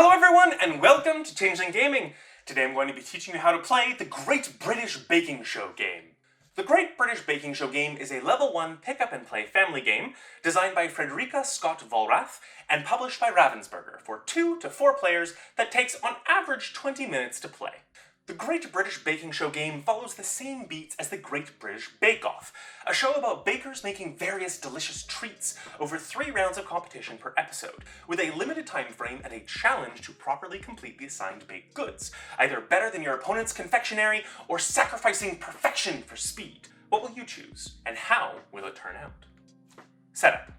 Hello everyone, and welcome to Changeling Gaming. Today I'm going to be teaching you how to play the Great British Baking Show game. The Great British Baking Show game is a level 1 pick-up-and-play family game designed by Frederica Scott Vollrath and published by Ravensburger for 2 to 4 players that takes on average 20 minutes to play. The Great British Baking Show game follows the same beats as the Great British Bake Off, a show about bakers making various delicious treats over 3 rounds of competition per episode, with a limited time frame and a challenge to properly complete the assigned baked goods, either better than your opponent's confectionery or sacrificing perfection for speed. What will you choose, and how will it turn out? Setup.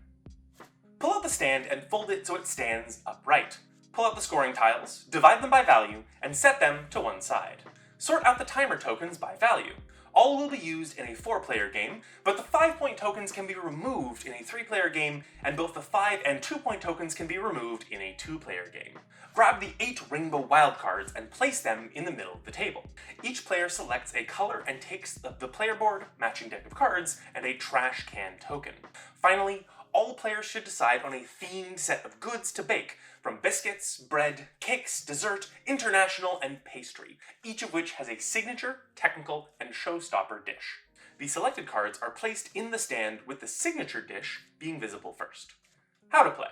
Pull out the stand and fold it so it stands upright. Pull out the scoring tiles, divide them by value, and set them to one side. Sort out the timer tokens by value. All will be used in a 4-player game, but the 5-point tokens can be removed in a 3-player game, and both the 5 and 2-point tokens can be removed in a 2-player game. Grab the 8 rainbow wildcards and place them in the middle of the table. Each player selects a color and takes the player board, matching deck of cards, and a trash can token. Finally, all players should decide on a themed set of goods to bake, from biscuits, bread, cakes, dessert, international, and pastry, each of which has a signature, technical, and showstopper dish. The selected cards are placed in the stand with the signature dish being visible first. How to play.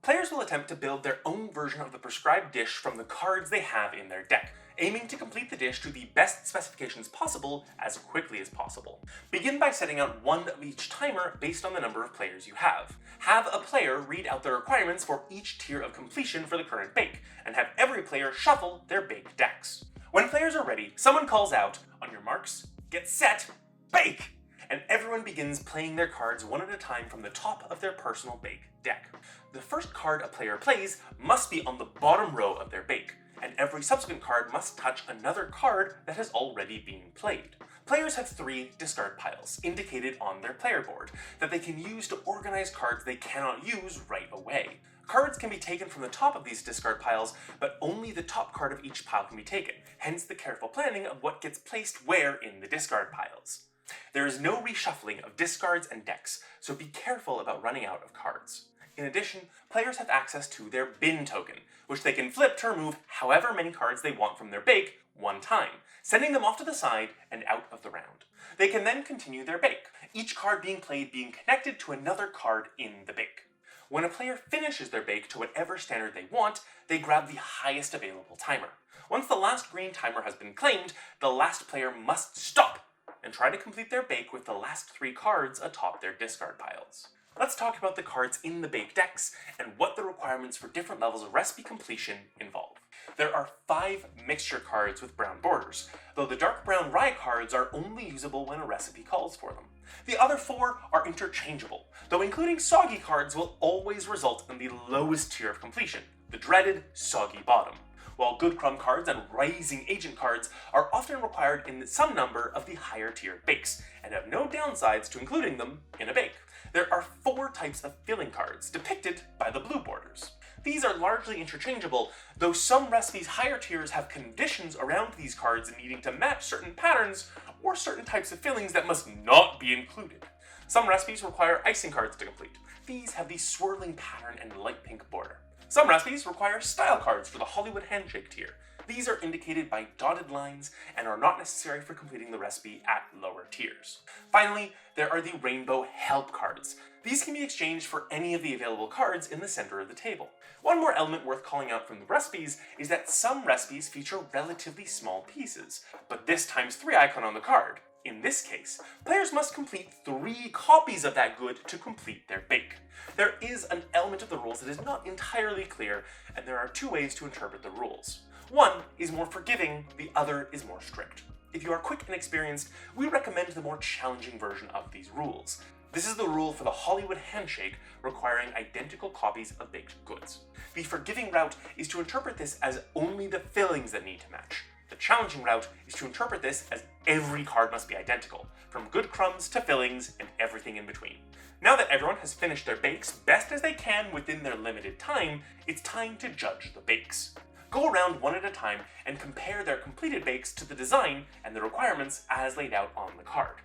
Players will attempt to build their own version of the prescribed dish from the cards they have in their deck, aiming to complete the dish to the best specifications possible as quickly as possible. Begin by setting out one of each timer based on the number of players you have. Have a player read out the requirements for each tier of completion for the current bake, and have every player shuffle their bake decks. When players are ready, someone calls out, "On your marks, get set, bake!" and everyone begins playing their cards one at a time from the top of their personal bake deck. The first card a player plays must be on the bottom row of their bake, and every subsequent card must touch another card that has already been played. Players have 3 discard piles, indicated on their player board, that they can use to organize cards they cannot use right away. Cards can be taken from the top of these discard piles, but only the top card of each pile can be taken, hence the careful planning of what gets placed where in the discard piles. There is no reshuffling of discards and decks, so be careful about running out of cards. In addition, players have access to their bin token, which they can flip to remove however many cards they want from their bake one time, sending them off to the side and out of the round. They can then continue their bake, each card being played being connected to another card in the bake. When a player finishes their bake to whatever standard they want, they grab the highest available timer. Once the last green timer has been claimed, the last player must stop and try to complete their bake with the last 3 cards atop their discard piles. Let's talk about the cards in the bake decks and what the requirements for different levels of recipe completion involve. There are 5 mixture cards with brown borders, though the dark brown rye cards are only usable when a recipe calls for them. The other 4 are interchangeable, though including soggy cards will always result in the lowest tier of completion, the dreaded soggy bottom, while good crumb cards and rising agent cards are often required in some number of the higher tier bakes, and have no downsides to including them in a bake. There are 4 types of filling cards, depicted by the blue borders. These are largely interchangeable, though some recipes' higher tiers have conditions around these cards needing to match certain patterns or certain types of fillings that must not be included. Some recipes require icing cards to complete. These have the swirling pattern and light pink border. Some recipes require style cards for the Hollywood handshake tier. These are indicated by dotted lines and are not necessary for completing the recipe at lower tiers. Finally, there are the rainbow help cards. These can be exchanged for any of the available cards in the center of the table. One more element worth calling out from the recipes is that some recipes feature relatively small pieces, but this ×3 icon on the card. In this case, players must complete 3 copies of that good to complete their bake. There is an element of the rules that is not entirely clear, and there are 2 ways to interpret the rules. One is more forgiving, the other is more strict. If you are quick and experienced, we recommend the more challenging version of these rules. This is the rule for the Hollywood handshake, requiring identical copies of baked goods. The forgiving route is to interpret this as only the fillings that need to match. The challenging route is to interpret this as every card must be identical, from good crumbs to fillings and everything in between. Now that everyone has finished their bakes best as they can within their limited time, it's time to judge the bakes. Go around one at a time and compare their completed bakes to the design and the requirements as laid out on the card.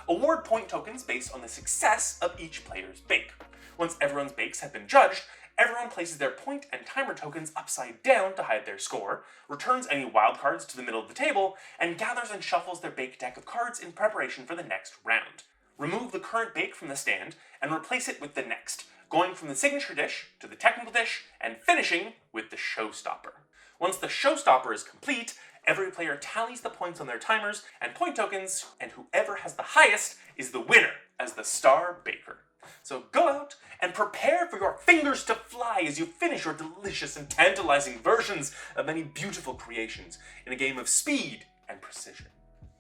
Award point tokens based on the success of each player's bake. Once everyone's bakes have been judged, Everyone places their point and timer tokens upside down to hide their score, returns any wild cards to the middle of the table, and gathers and shuffles their bake deck of cards in preparation for the next round. Remove the current bake from the stand and replace it with the next, going from the signature dish to the technical dish and finishing with the showstopper. Once the showstopper is complete, every player tallies the points on their timers and point tokens, and whoever has the highest is the winner as the star baker. So go out and prepare for your fingers to fly as you finish your delicious and tantalizing versions of many beautiful creations in a game of speed and precision.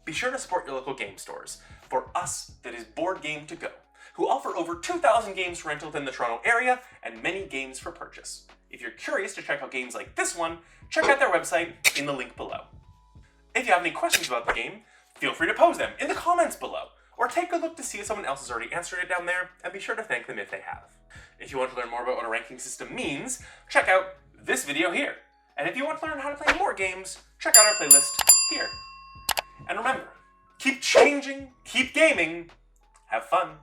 Be sure to support your local game stores. For us, that is Board Game To Go, who offer over 2,000 games for rental within the Toronto area and many games for purchase. If you're curious to check out games like this one, check out their website in the link below. If you have any questions about the game, feel free to pose them in the comments below, or take a look to see if someone else has already answered it down there, and be sure to thank them if they have. If you want to learn more about what a ranking system means, check out this video here. And if you want to learn how to play more games, check out our playlist here. And remember, keep changing, keep gaming, have fun.